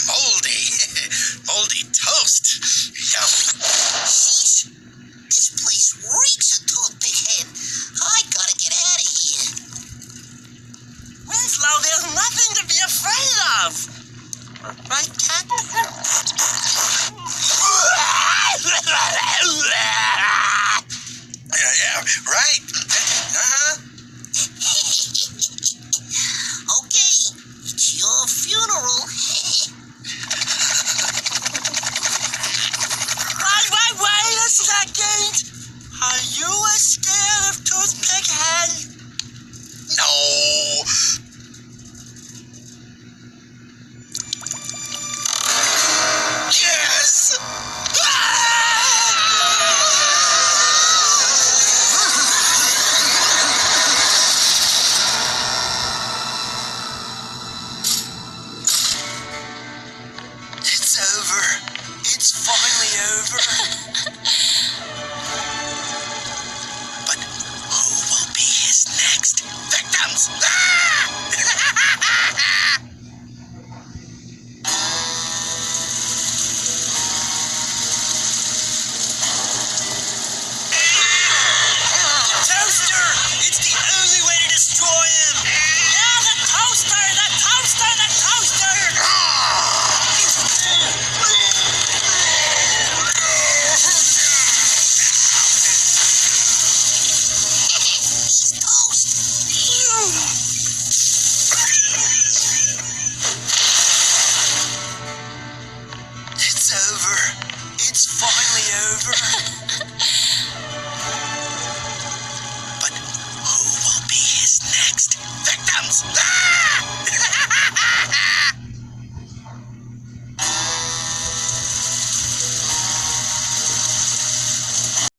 Moldy. Moldy toast. Yum. Sheesh. This place reeks of toothpick head. I gotta get out of here. Winslow, there's nothing to be afraid of. Right, Cat? Yeah, right. Uh-huh. Okay, it's your funeral. Wait a second. Are you scared of Toothpick Head? No. Yes. It's over. It's finally over.